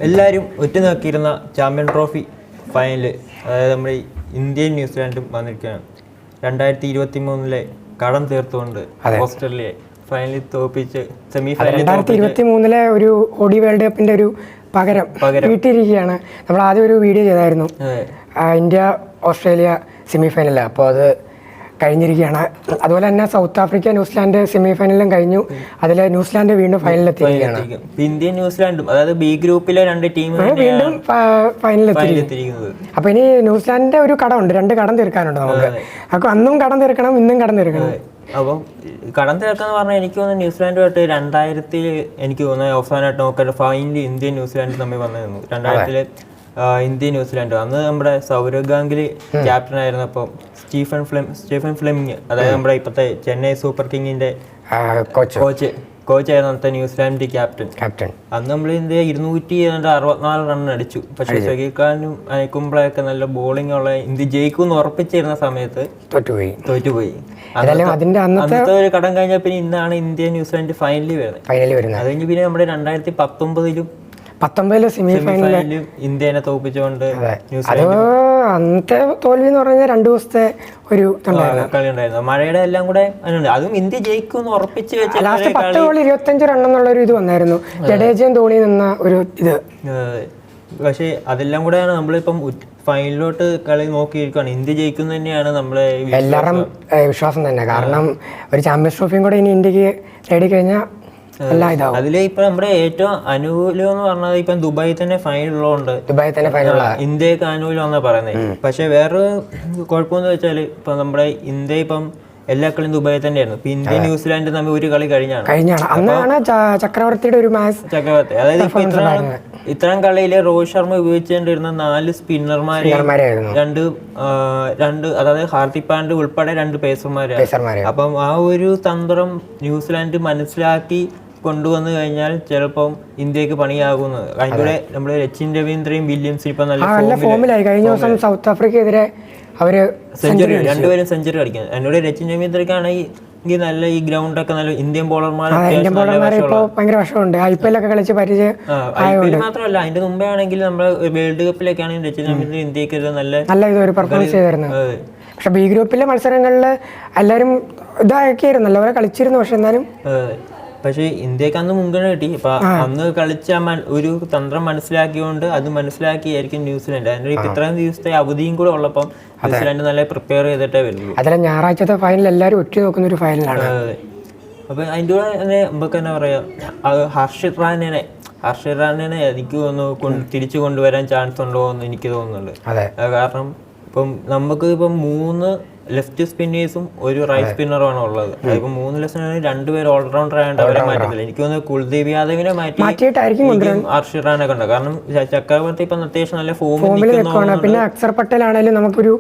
എല്ലാവരും ഉറ്റുനോക്കിയിരുന്ന champion trophy final, അതായത് നമ്മുടെ ഇന്ത്യയും ന്യൂസിലാൻഡും വന്നിരിക്കുകയാണ്. 2023 കടം തീർത്തുകൊണ്ട് ഓസ്ട്രേലിയയെ ഫൈനലിൽ തോൽപ്പിച്ച് സെമി ഫൈനലിൽ 2023 ഒരു ഓഡി വേൾഡ് കപ്പിന്റെ ഒരു പകരം വീട്ടിരിക്കുകയാണ്. നമ്മൾ ആദ്യം ഒരു വീഡിയോ ചെയ്തായിരുന്നു, ഇന്ത്യ ഓസ്ട്രേലിയ സെമി ഫൈനലിൽ. അപ്പോൾ അത് കഴിഞ്ഞിരിക്കുകയാണ്. അതുപോലെ തന്നെ സൗത്ത് ആഫ്രിക്ക ന്യൂസിലാൻഡ് സെമി ഫൈനലിലും കഴിഞ്ഞു. അതിൽ ന്യൂസിലാൻഡ് വീണ്ടും ഫൈനലിലെത്തിയിരിക്കുകയാണ്. ഇന്ത്യൻ ന്യൂസിലാൻഡും, അതായത് ബി ഗ്രൂപ്പിലെ രണ്ട് ടീം വീണ്ടും ഫൈനലിലെത്തിയിരിക്കുന്നത്. അപ്പൊ ഇനി ന്യൂസിലാൻഡിന്റെ ഒരു കടമുണ്ട്, 2 കടം തീർക്കാനുണ്ട് നമുക്ക്. അപ്പൊ അന്നും കടം തീർക്കണം, ഇന്നും കടം തീർക്കണം. അപ്പം കടം തീർക്കാന്ന് പറഞ്ഞാൽ എനിക്ക് തോന്നുന്നു ന്യൂസിലാൻഡുമായിട്ട് 2000 എനിക്ക് തോന്നുന്നത് അവസാനമായിട്ട് നോക്കാൻ ഫൈനലിൽ ഇന്ത്യൻ ന്യൂസിലാൻഡ് തമ്മിൽ വന്നിരുന്നു. 2000 ഇന്ത്യ ന്യൂസിലാൻഡ്. അന്ന് നമ്മുടെ സൗരവ് ഗാംഗുലി ക്യാപ്റ്റൻ ആയിരുന്നപ്പം സ്റ്റീഫൻ ഫ്ലെമിങ്, അതായത് നമ്മുടെ ഇപ്പോഴത്തെ ചെന്നൈ സൂപ്പർ കിങ്ങിന്റെ കോച്ചായിരുന്നു അന്നത്തെ ന്യൂസിലാൻഡിന്റെ ക്യാപ്റ്റൻ. അന്ന് നമ്മൾ ഇന്ത്യ 264 റൺ അടിച്ചു. പക്ഷെ ഷക്കീൽ അയക്കുമ്പോഴൊക്കെ നല്ല ബോളിംഗ് ഉള്ള ഇന്ത്യ ജയിക്കുമെന്ന് ഉറപ്പിച്ചിരുന്ന സമയത്ത് തോറ്റുപോയി. അന്നത്തെ ഒരു കടം കഴിഞ്ഞാൽ പിന്നെ ഇന്നാണ് ഇന്ത്യ ന്യൂസിലാൻഡ് ഫൈനലിൽ വരുന്നത്. അത് കഴിഞ്ഞ് പിന്നെ നമ്മുടെ 2019 സെമി ഫൈനലിലും ഇന്ത്യനെ തോൽപ്പിച്ചുകൊണ്ട് അന്നത്തെ തോൽവി എന്ന് പറഞ്ഞാൽ 2 ദിവസത്തെ ഒരു കളി ഉണ്ടായിരുന്നു. മഴയുടെ എല്ലാം കൂടെ അതും ഇന്ത്യ ജയിക്കും ഉറപ്പിച്ച് വെച്ച് ലാസ്റ്റ് 10 ബോൾ 25 റൺ എന്നുള്ള ഒരു ഇത് വന്നായിരുന്നു. ജഡേജയും ധോണി നിന്ന ഒരു ഇത്. പക്ഷെ അതെല്ലാം കൂടെയാണ് നമ്മളിപ്പം ഫൈനലിലോട്ട് കളി നോക്കിയിരിക്കുകയാണ്. ഇന്ത്യ ജയിക്കും തന്നെയാണ് നമ്മളെ എല്ലാവരും വിശ്വാസം തന്നെ. കാരണം ഒരു ചാമ്പ്യൻസ് ട്രോഫിയും കൂടെ ഇനി ഇന്ത്യക്ക് നേടിക്കഴിഞ്ഞാൽ അതില് ഇപ്പൊ നമ്മുടെ ഏറ്റവും അനുകൂലം എന്ന് പറഞ്ഞത് ഇപ്പം ദുബായിൽ തന്നെ ഫൈനൽ ഉള്ളതുകൊണ്ട് ഇന്ത്യക്ക് അനുകൂലം എന്നാ പറയുന്നത്. പക്ഷെ വേറൊരു കുഴപ്പമെന്ന് വെച്ചാല് ഇപ്പൊ നമ്മുടെ ഇന്ത്യ ഇപ്പം എല്ലാ കളിയും ദുബായിൽ തന്നെയായിരുന്നു. ഇപ്പൊ ഇന്ത്യ ന്യൂസിലാൻഡ് തമ്മിൽ ഒരു കളി കഴിഞ്ഞാണ്. ചക്രവർത്തിയുടെ ഒരു ചക്രവർത്തി, അതായത് ഇപ്പൊ ഇത്തരം കളിയില് രോഹിത് ശർമ്മ ഉപയോഗിച്ചുകൊണ്ടിരുന്ന 4 സ്പിന്നർമാരെ രണ്ട് അതായത് ഹാർദിക് പാണ്ഡ്യ ഉൾപ്പെടെ 2 പേസർമാരാണ്. അപ്പം ആ ഒരു തന്ത്രം ന്യൂസിലാൻഡ് മനസ്സിലാക്കി കൊണ്ടുവന്നു കഴിഞ്ഞാൽ ചിലപ്പം ഇന്ത്യക്ക് പണിയാകുന്നത്. അതിലൂടെ നമ്മുടെ രച്ചിൻ രവീന്ദ്രയും വില്യംസും ഇപ്പൊ നല്ല ഫോമിലായി. കഴിഞ്ഞ ദിവസം സൗത്ത് ആഫ്രിക്കയ്ക്കെതിരെ അവര് രണ്ടുപേരും സെഞ്ചുറി അടിക്കുന്നത്. അതിലൂടെ രച്ചിൻ രവീന്ദ്രക്കാണെങ്കിൽ നല്ല ഈ ഗ്രൗണ്ട് ഒക്കെ നല്ല ഇന്ത്യൻ ബോളർമാരെ ഇപ്പൊ ഭയങ്കര വശമുണ്ട്. IPL ഒക്കെ കളിച്ച് പരിചയം മാത്രമല്ല, അതിന്റെ മുമ്പേ ആണെങ്കിൽ നമ്മുടെ വേൾഡ് കപ്പിലൊക്കെ ആണെങ്കിൽ രച്ചിൻ രവീന്ദ്രൻ ഇന്ത്യക്ക് നല്ല ഇതൊരു പെർഫോമൻസ് ചെയ്തിരുന്നു. പക്ഷെ ബി ഗ്രൂപ്പിലെ മത്സരങ്ങളില് എല്ലാവരും ഇതാക്കിയായിരുന്നു, നല്ലപോലെ കളിച്ചിരുന്നു. പക്ഷെ എന്നാലും പക്ഷെ ഇന്ത്യക്ക് അന്ന് മുൻഗണന കിട്ടി. അപ്പൊ അന്ന് കളിച്ച ഒരു തന്ത്രം മനസ്സിലാക്കിയോണ്ട് അത് മനസ്സിലാക്കിയായിരിക്കും ന്യൂസിലാൻഡ്. അതിന്റെ ഇത്രയും ദിവസത്തെ അവധിയും കൂടെ ഉള്ളപ്പം ന്യൂസിലാൻഡ് നല്ല പ്രിപ്പയർ ചെയ്തിട്ടേ വരുള്ളൂ. അതിലെ ഞായറാഴ്ചത്തെ ഫൈനൽ എല്ലാവരും ഒറ്റ നോക്കുന്ന ഒരു ഫൈനലാണ്. അപ്പൊ അതിന്റെ കൂടെ തന്നെ നമുക്ക് എന്നാ പറയാ, ഹർഷിത് റാനനെ എനിക്ക് തോന്നുന്നു തിരിച്ചു കൊണ്ടുവരാൻ ചാൻസ് ഉണ്ടോ എന്ന് എനിക്ക് തോന്നുന്നുണ്ട്. കാരണം ഇപ്പം നമുക്ക് ഇപ്പം 3 ലെഫ്റ്റ് സ്പിന്നേഴ്സും ഒരു റൈറ്റ് സ്പിന്നറുമാണ് ഉള്ളത്. ഇപ്പൊ 3 ലെഫ്റ്റ് 2 പേര് ഓൾറൗണ്ടർ ആയതുകൊണ്ട് അവരെ മാറ്റത്തില്ല. എനിക്ക് തോന്നുന്നു കുൽദീപ് യാദവിനെ മാറ്റിയിട്ടായിരിക്കും ഹർഷിത് റാനെ കണ്ടത്. കാരണം ചക്രവർത്തി ഇപ്പൊ അത്യാവശ്യം നല്ല ഫോമിൽ പിന്നെ അക്സർ പട്ടേൽ ആണെങ്കിലും നമുക്കൊരു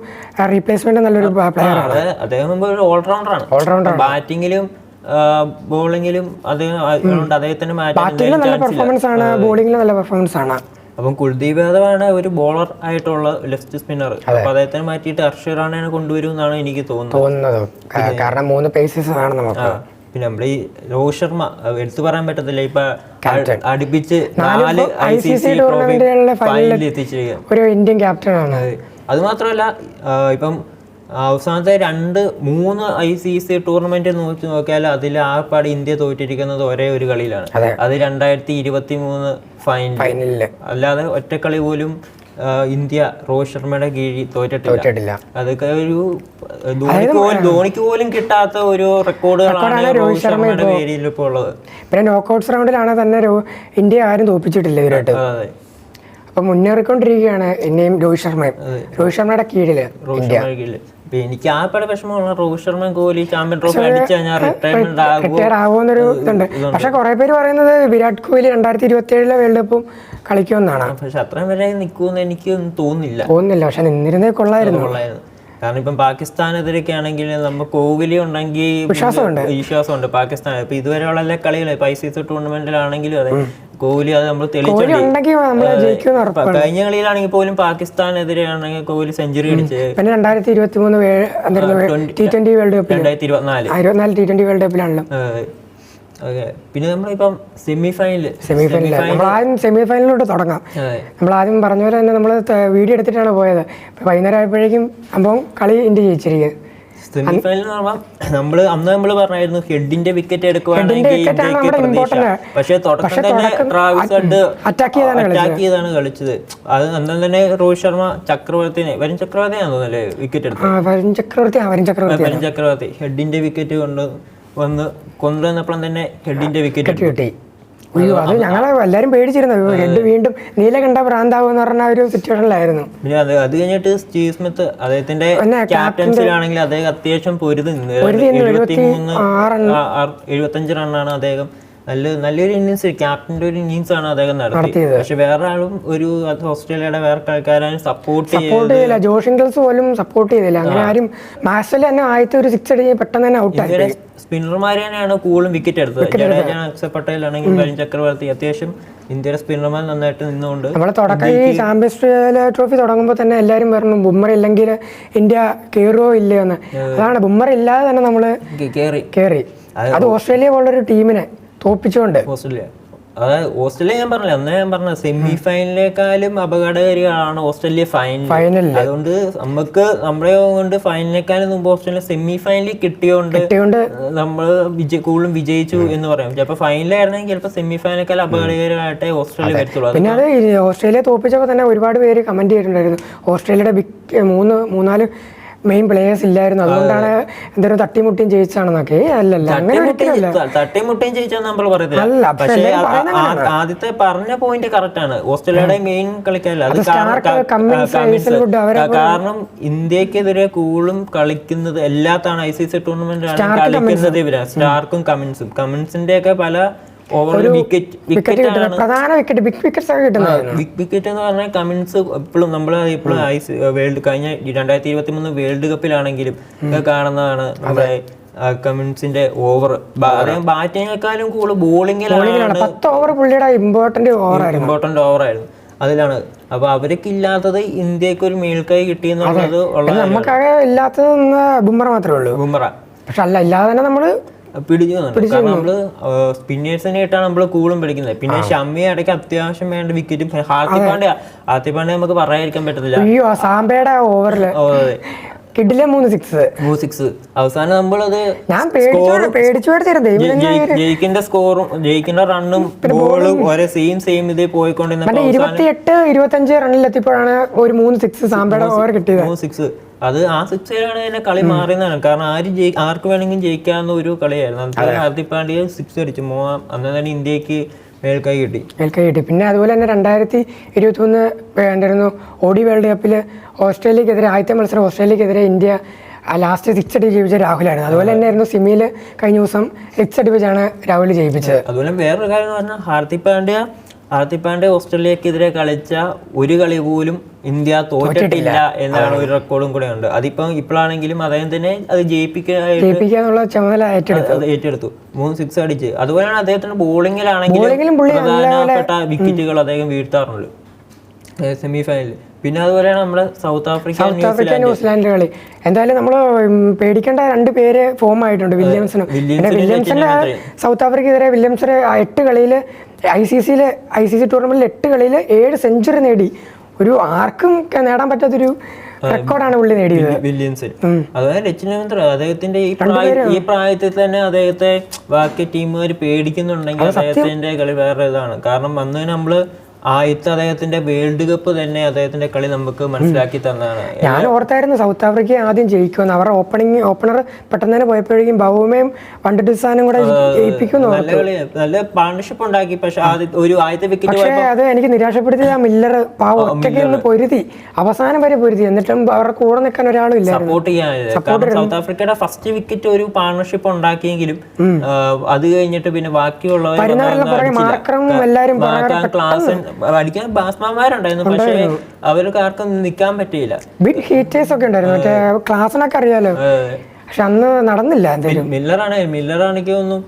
റീപ്ലേസ്മെന്റ് നല്ലൊരു പ്ലെയർ ആണ്. അദ്ദേഹം ഒരു ഓൾറൗണ്ടറാണ്. ബാറ്റിംഗിലും ബോളിംഗിലും അദ്ദേഹത്തിന് മാറ്റി. അപ്പം കുൽദീപ് യാദവാണ് ഒരു ബോളർ ആയിട്ടുള്ള ലെഫ്റ്റ് സ്പിന്നർ. അപ്പൊ അദ്ദേഹത്തിന് മാറ്റിയിട്ട് ഹർഷിത് റാണയെ കൊണ്ടുവരും എന്നാണ് എനിക്ക് തോന്നുന്നത്. കാരണം 3 പേസസ് വേണം നമുക്ക്. പിന്നെ നമ്മുടെ ഈ രോഹിത് ശർമ്മ എടുത്തു പറയാൻ പറ്റത്തില്ല, ഇപ്പൊ അടുപ്പിച്ച് 4 ICC ഫൈനലിൽ എത്തിച്ചിരിക്കുക ഒരു ഇന്ത്യൻ ക്യാപ്റ്റനാണ്. അത് മാത്രമല്ല ഇപ്പം അവസാനത്തെ 2-3 ICC ടൂർണമെന്റ് നോക്കിയാൽ അതിൽ ആകെപ്പാട് ഇന്ത്യ തോറ്റിരിക്കുന്നത് ഒരേ ഒരു കളിയിലാണ്. അത് 2023 ഫൈനലില്. അല്ലാതെ ഒറ്റക്കളി പോലും ഇന്ത്യ രോഹിത് ശർമ്മയുടെ കീഴിൽ തോറ്റിട്ടില്ല. അതൊക്കെ ഒരു ധോണിക്ക് പോലും കിട്ടാത്ത ഒരു റെക്കോർഡുകളാണ് രോഹിത് ശർമ്മയുടെ പേരിൽ ഇപ്പോൾ ഉള്ളത്. പിന്നെ നോക്കൌട്ട്സ് റൗണ്ടിലാണ് തന്നെ ഇന്ത്യ ആരും തോൽപ്പിച്ചിട്ടില്ല ഇവരായിട്ട്. അപ്പൊ മുന്നേറിക്കൊണ്ടിരിക്കുകയാണ് ഇനിയും രോഹിത് ശർമ്മയുടെ കീഴില് ഇന്ത്യ. എനിക്ക് ആ പല വിഷമമാണ് രോഹിത് ശർമ്മ കോഹ്ലി ചാമ്പ്യൻ ട്രോഫി അടിച്ചു കഴിഞ്ഞാൽ റിട്ടയർ ആകുമെന്നൊരു ഇതുണ്ട്. പക്ഷെ കുറെ പേര് പറയുന്നത് വിരാട് കോഹ്ലി 2027 വേൾഡ് കപ്പും കളിക്കുമെന്നാണ്. പക്ഷെ അത്രയും വരെ നിൽക്കുമെന്ന് എനിക്ക് തോന്നുന്നില്ല. പക്ഷെ നിന്നിരുന്നേ കൊള്ളായിരുന്നു. കാരണം ഇപ്പം പാകിസ്ഥാനെതിരൊക്കെ ആണെങ്കിൽ നമുക്ക് കോഹ്ലി ഉണ്ടെങ്കിൽ വിശ്വാസമുണ്ട് പാകിസ്ഥാൻ. ഇപ്പൊ ഇതുവരെയുള്ള എല്ലാ കളികളും ഇപ്പൊ ICC ടൂർണമെന്റിലാണെങ്കിലും അതെ കോഹ്ലി അത് നമ്മൾ തെളിയിച്ചിട്ടുണ്ട്. കഴിഞ്ഞ കളിയിലാണെങ്കിൽ പോലും പാകിസ്ഥാനെതിരെ ആണെങ്കിൽ കോഹ്ലി സെഞ്ചുറി അടിച്ച്. പിന്നെ 2023 T20 വേൾഡ് കപ്പിൽ 2024 T20 വേൾഡ് കപ്പിലാണല്ലോ. ഓക്കെ, പിന്നെ നമ്മളിപ്പം സെമി ഫൈനൽ നമ്മളാദ്യം സെമി ഫൈനലിലോട്ട് തുടങ്ങാം. നമ്മളാദ്യം പറഞ്ഞ പോലെ തന്നെ നമ്മൾ വീഡിയോ എടുത്തിട്ടാണ് പോയത്. വൈകുന്നേരം ആയപ്പോഴേക്കും അപ്പം കളി ഇന്ത്യ ജയിച്ചിരിക്കുന്നത്. സെമി ഫൈനൽ നമ്മള് അന്ന് പറഞ്ഞായിരുന്നു ഹെഡിന്റെ വിക്കറ്റ് എടുക്കുവാണെങ്കിൽ പക്ഷെ തുടക്കം തന്നെ ട്രാവിസ് ഹെഡ് അറ്റാക്ക് ചെയ്താണ് കളിച്ചത്. അത് അന്ന് തന്നെ രോഹിത് ശർമ്മ വരുൺ ചക്രവർത്തിയാണെന്ന് തോന്നുന്നല്ലേ വിക്കറ്റ് എടുത്തത്. വരുൺ ചക്രവർത്തി ഹെഡിന്റെ വിക്കറ്റ് കൊണ്ടുവന്നപ്പോഴും തന്നെ ഹെഡിന്റെ വിക്കറ്റ് കിട്ടി. അയ്യോ, അത് ഞങ്ങളെ എല്ലാരും പേടിച്ചിരുന്നു. ഹെഡ് വീണ്ടും നീലകണ്ഠ ഭ്രാന്താവും എന്ന് പറഞ്ഞ ഒരു സിറ്റുവേഷനിലായിരുന്നു. അത് കഴിഞ്ഞിട്ട് സ്റ്റീവ് സ്മിത്ത് അദ്ദേഹത്തിന്റെ ക്യാപ്റ്റൻസിലാണെങ്കിൽ അദ്ദേഹം അത്യാവശ്യം പൊരുതി 75 റണ്ണാണ് അദ്ദേഹം. നല്ലൊരു ഇന്നിങ്സ്, ക്യാപ്റ്റന്റെ ഒരു ഇന്നിങ്സ് ആണ് അദ്ദേഹം നടത്തിയത്. പക്ഷെ വേറെ ആളും ഓസ്ട്രേലിയയുടെ വേറെ കളിക്കാരും സപ്പോർട്ട് ചെയ്തില്ല. ജോഷ് ഇംഗ്ലസ് പോലും സപ്പോർട്ട് ചെയ്തില്ല. അങ്ങനെ ആരും മാച്ചിൽ തന്നെ ആദ്യത്തെ ഒരു 6 അടിച്ച് പെട്ടെന്ന് തന്നെ ഔട്ടായി. സ്പിന്നർമാർ തന്നെയാണ് കൂടുതലും വിക്കറ്റ് എടുത്തത്. ജഡേജ, അക്ഷർ പട്ടേൽ ആണെങ്കിൽ വരുൺ ചക്രവർത്തി അത്യാവശ്യം ഇന്ത്യയുടെ സ്പിന്നർമാർ നന്നായിട്ട് നിന്നുകൊണ്ട് നമ്മളെ തുടക്കം ഈ ചാമ്പ്യൻസ് ട്രോഫി തുടങ്ങുമ്പോൾ തന്നെ എല്ലാവരും പറഞ്ഞു ബുംറ ഇല്ലെങ്കിൽ ഇന്ത്യ കയറുമോ ഇല്ലയോ എന്ന്. അതാണ്, ബുംറ ഇല്ലാതെ തന്നെ നമ്മള് കയറി. അത് ഓസ്ട്രേലിയ പോലൊരു ടീമിനെ തോപ്പിച്ചുകൊണ്ട്. ഓസ്ട്രേലിയ ഞാൻ പറഞ്ഞ സെമി ഫൈനലിനേക്കാളും അപകടകാരികളാണ് ഓസ്ട്രേലിയ ഫൈനൽ. അതുകൊണ്ട് നമ്മളെ കൊണ്ട് ഫൈനലിനേക്കാളും മുമ്പ് ഓസ്ട്രേലിയ സെമി ഫൈനലിൽ കിട്ടിയോണ്ട് നമ്മൾ കൂടുതലും വിജയിച്ചു എന്ന് പറയാം. ചിലപ്പോൾ ഫൈനലായിരുന്നെങ്കിൽ ചിലപ്പോൾ സെമി ഫൈനലിനേക്കാൾ അപകടകാരികളായിട്ടേ ഓസ്ട്രേലിയ വരത്തുള്ളൂ. പിന്നെ അത് ഓസ്ട്രേലിയ തോപ്പിച്ചപ്പോൾ തന്നെ ഒരുപാട് പേര് കമന്റ് ചെയ്തിട്ടുണ്ടായിരുന്നു ഓസ്ട്രേലിയയുടെ 3-4 മെയിൻ പ്ലേയേഴ്സ് ഇല്ലായിരുന്നു, അതുകൊണ്ടാണ് എന്തൊരു തട്ടിമുട്ടിയും ജയിച്ചാണെന്നൊക്കെ. അല്ലല്ല, തട്ടിമുട്ടിയും ജയിച്ചാന്ന് നമ്മൾ പറയത്തില്ല. പക്ഷേ ആദ്യത്തെ പറഞ്ഞ പോയിന്റ് കറക്റ്റ് ആണ്. ഓസ്ട്രേലിയയുടെ മെയിൻ കളിക്കാരല്ല, കാരണം ഇന്ത്യക്കെതിരെ കൂടുതലും കളിക്കുന്നത് എല്ലാത്താണ് ICC ടൂർണമെന്റ് കളിക്കുന്നത് ഇവരാണ്. സ്റ്റാർക്കും കമിൻസിന്റെ ഒക്കെ പല പ്രധാന വിക്കറ്റ് ബിഗ് വിക്കറ്റ് എന്ന് പറഞ്ഞാൽ കമിൻസ് എപ്പോഴും നമ്മൾ കഴിഞ്ഞ 2023 വേൾഡ് കപ്പിലാണെങ്കിലും കാണുന്നതാണ്. നമ്മുടെ കമിൻസിന്റെ ഓവർ ബാറ്റിങ്ങിനേക്കാളും കൂടുതൽ ബോളിംഗിലാണ്. 10 ഓവർ പുള്ളിയുടെ ഇമ്പോർട്ടന്റ് ഓവറായിരുന്നു. അതിലാണ്. അപ്പൊ അവർക്ക് ഇല്ലാത്തത് ഇന്ത്യക്ക് ഒരു മേൽക്കൈ കിട്ടിയെന്നുള്ളത് നമുക്കാകെ ഇല്ലാത്തത് ബുംറ മാത്രമേ ഉള്ളൂ. പക്ഷെ അല്ല, ഇല്ലാതെ തന്നെ നമ്മള് പിടിക്കുന്നുണ്ട്. കാരണം നമ്മള് സ്പിന്നേഴ്സിനെ ആയിട്ടാണ് നമ്മള് കൂടുതലും പിടിക്കുന്നത്. പിന്നെ ഷമ്മി ഇടയ്ക്ക് അത്യാവശ്യം വേണ്ട വിക്കറ്റും. ഹാർദിക് പാണ്ഡ്യ നമുക്ക് പറയാതിരിക്കാൻ പറ്റത്തില്ല. കിഡിലെ 3 6 അവസാനം നമ്മളത് ജയിക്കിന്റെ സ്കോറും ജയിക്കിന്റെ റണ്ണും ബോളും ഒരേ സെയിം ഇതേ പോയിക്കൊണ്ടിരുന്ന 28-25 റണ്ണിൽ എത്തിയപ്പോഴാണ് ഒരു 3 6 സാമ്പയുടെ ഓവർ കിട്ടിയത്. 3 6 അത് ആ 6-ലാണ് തന്നെ കളി മാറിയതാണ്. കാരണം ആർക്ക് വേണമെങ്കിലും ജയിക്കാവുന്ന ഒരു കളിയായിരുന്നു. ഹാർദിക് പാണ്ഡ്യ 6 അടിച്ചു. അന്ന് തന്നെ ഇന്ത്യക്ക് മേൽക്കൈ കിട്ടി. പിന്നെ അതുപോലെ തന്നെ 2023 ഓഡി വേൾഡ് കപ്പിൽ ഓസ്ട്രേലിയക്കെതിരെ ആദ്യത്തെ മത്സരം ഓസ്ട്രേലിയക്കെതിരെ ഇന്ത്യ ലാസ്റ്റ് 6 അടി ജയിപ്പിച്ച രാഹുലായിരുന്നു. അതുപോലെ തന്നെ ആയിരുന്നു സിമിയിൽ കഴിഞ്ഞ ദിവസം 6 അടിപ്പിച്ചാണ് രാഹുൽ ജയിപ്പിച്ചത്. അതുപോലെ വേറൊരു കാര്യം എന്ന് പറഞ്ഞാൽ ഹാർദിക് പാണ്ഡ്യ ഓസ്ട്രേലിയക്കെതിരെ കളിച്ച ഒരു കളി പോലും ഇന്ത്യ തോറ്റിട്ടില്ല എന്നാണ് ഒരു റെക്കോർഡും കൂടെ ഉണ്ട്. ഇപ്പോഴാണെങ്കിലും അദ്ദേഹം തന്നെ അത് ജയിപ്പിക്കാനുള്ള ചുമതല ഏറ്റെടുത്തു. 3 6 അടിച്ച്. അതുപോലെയാണ് അദ്ദേഹത്തിന്റെ ബോളിംഗിലാണെങ്കിലും പ്രധാനപ്പെട്ട വിക്കറ്റുകൾ അദ്ദേഹം വീഴ്ത്താറുണ്ട് സെമി ഫൈനലിൽ. പിന്നെ അതുപോലെയാണ് നമ്മുടെ സൗത്ത് ആഫ്രിക്ക ന്യൂസിലാൻഡ് കളി. എന്തായാലും നമ്മൾ പേടിക്കേണ്ട 2 പേര് ഫോം ആയിട്ടുണ്ട്. വില്യംസന്റെ സൗത്ത് ആഫ്രിക്കെതിരെ വില്യംസന് 8 കളിയിൽ ICC ടൂർണമെന്റിൽ 8 കളിയിൽ 7 സെഞ്ചുറി നേടി. ഒരു ആർക്കും നേടാൻ പറ്റാത്തൊരു റെക്കോർഡാണ് പുള്ളി നേടിയത് വില്യംസൺ. അതുപോലെ രചനേന്ദ്ര അദ്ദേഹത്തിന്റെ ഈ പ്രായത്തിൽ തന്നെ അദ്ദേഹത്തെ ബാക്കി ടീമുകാർ പേടിക്കുന്നുണ്ടെങ്കിൽ അദ്ദേഹത്തിന്റെ കളി വേറെ ഇതാണ്. കാരണം അന്ന് നമ്മള് അദ്ദേഹത്തിന്റെ വേൾഡ് കപ്പ് തന്നെ അദ്ദേഹത്തിന്റെ കളി നമുക്ക് മനസ്സിലാക്കി തന്നതാണ്. ഞാൻ ഓർത്തായിരുന്നു സൗത്ത് ആഫ്രിക്ക ആദ്യം ജയിക്കുമെന്ന്. അവരുടെ ഓപ്പണർ പെട്ടെന്ന് തന്നെ പോയപ്പോഴേക്കും ബൗമയും വണ്ടിസാനും കൂടെ ജയിപ്പിക്കുന്നു. നല്ല പാർട്ണർഷിപ്പ് ഉണ്ടാക്കി. പക്ഷെ ആദ്യത്തെ വിക്കറ്റ് അത് എനിക്ക് നിരാശപ്പെടുത്തിയത് ആ മില്ലർ ഒറ്റയ്ക്ക് ഒന്ന് പൊരുതി, അവസാനം വരെ പൊരുതി. എന്നിട്ടും അവരുടെ കൂടെ നിൽക്കാൻ ഒരാളും ഇല്ല സപ്പോർട്ട് ചെയ്യാൻ. സൗത്ത് ആഫ്രിക്കയുടെ ഫസ്റ്റ് വിക്കറ്റ് ഒരു പാർട്ണർഷിപ്പ് ഉണ്ടാക്കിയെങ്കിലും അത് കഴിഞ്ഞിട്ട് പിന്നെ ബാക്കിയുള്ളവർ അടിക്കാൻ ബാറ്റ്സ്മാൻമാരുണ്ടായിരുന്നു. പക്ഷേ അവർക്ക് ആർക്കും നിൽക്കാൻ പറ്റിയില്ല. ബിഗ് ഹീറ്റേഴ്സ് ഒക്കെ ഉണ്ടായിരുന്നു. മറ്റേ ക്ലാസ്സിനൊക്കെ അറിയാലോ. പക്ഷെ അന്ന് നടന്നില്ല. മില്ലറാണെങ്കിൽ ഒന്നും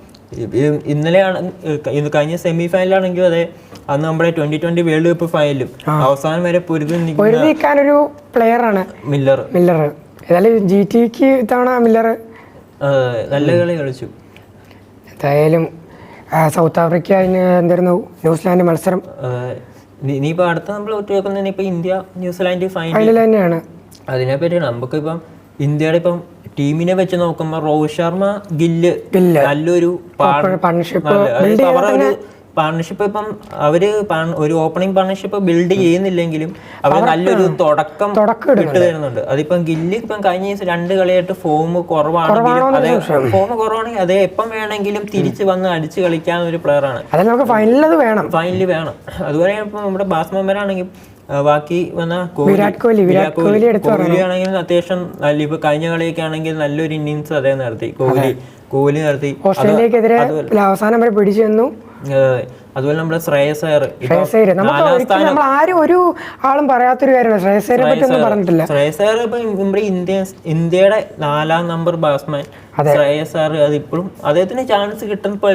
കഴിഞ്ഞ സെമി ഫൈനലാണെങ്കിലും അതെ, അന്ന് നമ്മുടെ 2020 വേൾഡ് കപ്പ് ഫൈനലും അവസാനം വരെ പൊരുതിക്കാനൊരു പ്ലെയറാണ് മില്ലർ. ഏതായാലും GTക്ക് ഇത്തവണ മില്ലർ നല്ല കളി കളിച്ചു. എന്തായാലും സൗത്ത് ആഫ്രിക്ക എന്തായിരുന്നു ന്യൂസിലാൻഡ് മത്സരം. ഇനിയിപ്പോൾ അടുത്ത നമ്മൾ ഒറ്റുവെക്കുന്നതിന് ഇപ്പോൾ ഇന്ത്യ ന്യൂസിലാൻഡ് ഫൈനൽ തന്നെയാണ്. അതിനെ പറ്റിയാണ് നമുക്കിപ്പം ഇന്ത്യയുടെ ഇപ്പം ടീമിനെ വെച്ച് നോക്കുമ്പോൾ രോഹിത് ശർമ്മ, ഗില്ല് നല്ലൊരു പാർട്ണർഷിപ്പ് ഇപ്പം അവര് ഒരു ഓപ്പണിംഗ് പാർട്ണർഷിപ്പ് ബിൽഡ് ചെയ്യുന്നില്ലെങ്കിലും അവർ നല്ലൊരു തുടക്കം ഇട്ട് തരുന്നുണ്ട്. അതിപ്പം ഗില്ല് ഇപ്പം കഴിഞ്ഞ ദിവസം 2 കളിയായിട്ട് ഫോം കുറവാണെങ്കിൽ അതേ എപ്പം വേണമെങ്കിലും തിരിച്ചു വന്ന് അടിച്ച് കളിക്കാൻ ഒരു പ്ലെയറാണ്. ഫൈനലിൽ വേണം. അതുപോലെ ഇപ്പം നമ്മുടെ ബാറ്റ്സ്മാൻമാരാണെങ്കിൽ ബാക്കി വന്ന വിരാട് കോഹ്ലി ആണെങ്കിൽ അത്യാവശ്യം നല്ല ഇപ്പൊ കഴിഞ്ഞ കളിയൊക്കെ ആണെങ്കിൽ നല്ലൊരു ഇന്നിങ്സ് അദ്ദേഹം നടത്തി. കോഹ്ലി നടത്തി. ഓസ്ട്രേലിയക്കെതിരെ അവസാനം വരെ പിടിച്ചു വന്നു. അതുപോലെ നമ്മുടെ ശ്രേയസ് അയ്യർ നമ്മൾ ആരും ഒരു ആളും പറയാത്തൊരു കാര്യമാണ്. ശ്രേയസ് അയ്യരെ പറ്റി ഒന്നും പറഞ്ഞിട്ടില്ല. ശ്രേയസ് അയ്യർ ഇപ്പൊ നമ്മുടെ ഇന്ത്യയുടെ 4ാം നമ്പർ ബാറ്റ്സ്മാൻ ശ്രേയസ് അയ്യർ. അതിപ്പോഴും അദ്ദേഹത്തിന് ചാൻസ് കിട്ടുമ്പോൾ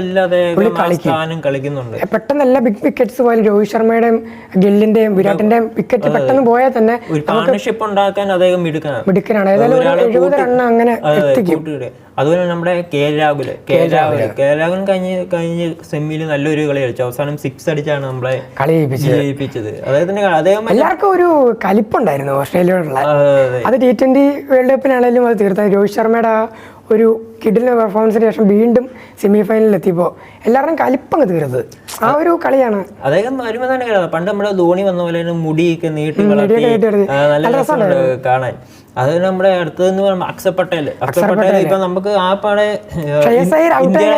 സ്ഥാനം കളിക്കുന്നുണ്ട്. പെട്ടെന്ന് എല്ലാ ബിഗ് വിക്കറ്റ്സ് പോയാലും രോഹിത് ശർമ്മയുടെയും ഗില്ലിന്റെയും വിരാട്ടിന്റെയും വിക്കറ്റ് പെട്ടെന്ന് പോയാൽ തന്നെ ഒരു പാർട്ണർഷിപ്പ് ഉണ്ടാക്കാൻ അദ്ദേഹം മിടുക്കനാണ്. ഏതായാലും 70 റൺ അങ്ങനെ എത്തിക്കും. അതുപോലെ നമ്മുടെ കെ രാഹുൽ കഴിഞ്ഞ സെമിയിൽ നല്ലൊരു കളി കളിച്ചു. അവസാനം 6 അടിച്ചാണ് നമ്മളെ കളി ജയിപ്പിച്ചത്. അദ്ദേഹം എല്ലാവർക്കും ഒരു കലിപ്പുണ്ടായിരുന്നു ഓസ്ട്രേലിയയോടുള്ള. അത് T20 വേൾഡ് കപ്പിനാണെങ്കിലും അത് തീർത്താൽ രോഹിത് ശർമ്മയുടെ ഒരു കിഡിലിന്റെ പെർഫോമൻസിന് ശേഷം വീണ്ടും സെമി ഫൈനലിൽ എത്തിയപ്പോൾ എല്ലാവരുടെയും കലിപ്പങ്ങ് തീർത്തത് ആ ഒരു കളിയാണ്. അദ്ദേഹം വരുമ്പോൾ തന്നെ പണ്ട് നമ്മുടെ ധോണി വന്ന പോലെ മുടിയൊക്കെ നീട്ടി നല്ല രസമുണ്ട് കാണാൻ. അത് നമ്മുടെ അടുത്തതെന്ന് പറയുമ്പോൾ അക്ഷർ പട്ടേൽ ഇപ്പൊ നമുക്ക് ആ പാടെ ഇന്ത്യൻ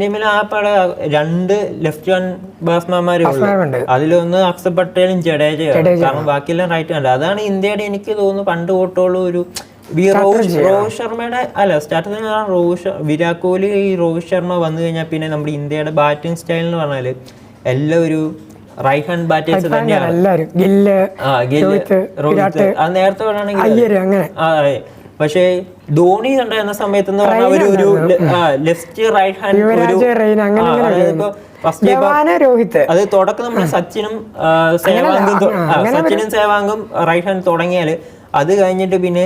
ടീമിൽ ആ പാടെ 2 ലെഫ്റ്റ് ഹാൻഡ് ബാറ്റ്സ്മാൻമാരുണ്ട്. അതിലൊന്ന് അക്ഷർ പട്ടേലും ജഡേജയാണ്. കാരണം ബാക്കിയെല്ലാം റൈറ്റ് ഹാൻഡ്. അതാണ് ഇന്ത്യയുടെ എനിക്ക് തോന്നുന്നു പണ്ട് തൊട്ടുള്ള ഒരു രോഹിത് ശർമ്മയുടെ സ്റ്റാർട്ടിങ് വിരാട് കോഹ്ലി രോഹിത് ശർമ്മ വന്നു കഴിഞ്ഞാൽ പിന്നെ നമ്മുടെ ഇന്ത്യയുടെ ബാറ്റിംഗ് സ്റ്റൈൽ എന്ന് പറഞ്ഞാല് എല്ലാം ഒരു റൈറ്റ് ഹാൻഡ് ബാറ്റേഴ്സ് തന്നെയാണ്. അത് നേരത്തെ പറയുകയാണെങ്കിൽ പക്ഷേ ധോണി ഉണ്ടായിരുന്ന സമയത്ത് എന്ന് പറഞ്ഞാൽ ഒരു ലെഫ്റ്റ് റൈറ്റ് ഹാൻഡ് അത് തുടക്കം നമ്മുടെ സച്ചിനും സേവാഗും റൈറ്റ് ഹാൻഡ് തുടങ്ങിയാല് അത് കഴിഞ്ഞിട്ട് പിന്നെ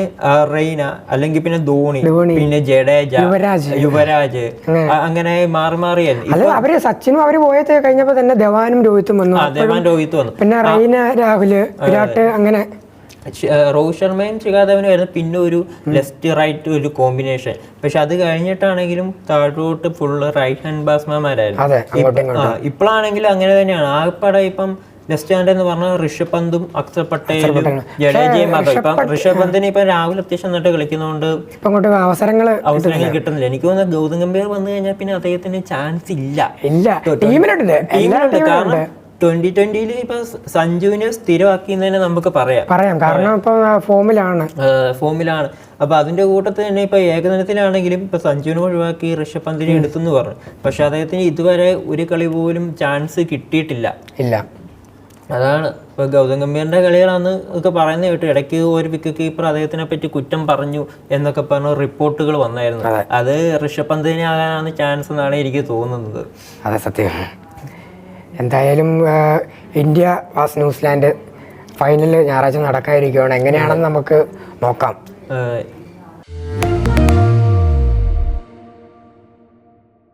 റെയ്ന അല്ലെങ്കിൽ പിന്നെ ധോണി പിന്നെ ജഡേജ യുവരാജ് അങ്ങനെ മാറി മാറിയായിരുന്നു. അവര് സച്ചിനും അവര് പോയത് കഴിഞ്ഞപ്പോ തന്നെ ധവാനും രോഹിത്തും വന്നു. പിന്നെ റെയ്ന രാഹുല് വിരാട്ട് അങ്ങനെ രോഹിത് ശർമ്മയും ശിഖാധവനും ആയിരുന്നു പിന്നെ ഒരു ലെഫ്റ്റ് റൈറ്റ് ഒരു കോമ്പിനേഷൻ. പക്ഷെ അത് കഴിഞ്ഞിട്ടാണെങ്കിലും താഴോട്ട് ഫുള്ള് റൈറ്റ് ഹാൻഡ് ബാറ്റ്സ്മാൻമാരായിരുന്നു. ഇപ്പോഴാണെങ്കിലും അങ്ങനെ തന്നെയാണ്. ആ പടം ഇപ്പം ലെഫ്റ്റ് ഹാൻഡ് എന്ന് പറഞ്ഞാൽ ഋഷഭ് പന്തും അക്ഷർ പട്ടേലും ജഡേജയും ഇപ്പം ഋഷഭ് പന്തിന് ഇപ്പൊ രാഹുൽ അത്യാവശ്യം നന്നായിട്ട് കളിക്കുന്നതുകൊണ്ട് അവസരങ്ങൾ കിട്ടുന്നില്ല. എനിക്ക് തോന്നുന്നത് ഗൗതം ഗംഭീർ വന്നു കഴിഞ്ഞാൽ പിന്നെ അദ്ദേഹത്തിന് ചാൻസ് ഇല്ല. കാരണം 2020 ഇപ്പൊ സഞ്ജുവിനെ സ്ഥിരമാക്കിയെന്ന് നമുക്ക് പറയാം. കാരണം ഇപ്പൊ ഫോമിലാണ്. അപ്പൊ അതിന്റെ കൂട്ടത്തിൽ തന്നെ ഇപ്പൊ ഏകദിനത്തിലാണെങ്കിലും ഇപ്പൊ സഞ്ജുവിനെ ഒഴിവാക്കി ഋഷഭ് പന്തിനെ എടുത്തെന്ന് പറഞ്ഞു. പക്ഷെ അദ്ദേഹത്തിന് ഇതുവരെ ഒരു കളി പോലും ചാൻസ് കിട്ടിയിട്ടില്ല. അതാണ് ഇപ്പൊ ഗൗതം ഗംഭീറിന്റെ കളികളാണ് ഒക്കെ പറയുന്നത് കേട്ടു. ഇടയ്ക്ക് ഒരു വിക്കറ്റ് കീപ്പർ അദ്ദേഹത്തിനെ പറ്റി കുറ്റം പറഞ്ഞു എന്നൊക്കെ പറഞ്ഞ റിപ്പോർട്ടുകൾ വന്നായിരുന്നു. അത് ഋഷഭ് പന്തിനെ ആകാനാണ് ചാൻസ് എന്നാണ് എനിക്ക് തോന്നുന്നത്. അതെ, സത്യമാണ്. എന്തായാലും ഇന്ത്യ ന്യൂസിലാൻഡ് ഫൈനൽ ഞായറാഴ്ച നടക്കാതിരിക്കുകയാണ്. എങ്ങനെയാണെന്ന് നമുക്ക് നോക്കാം.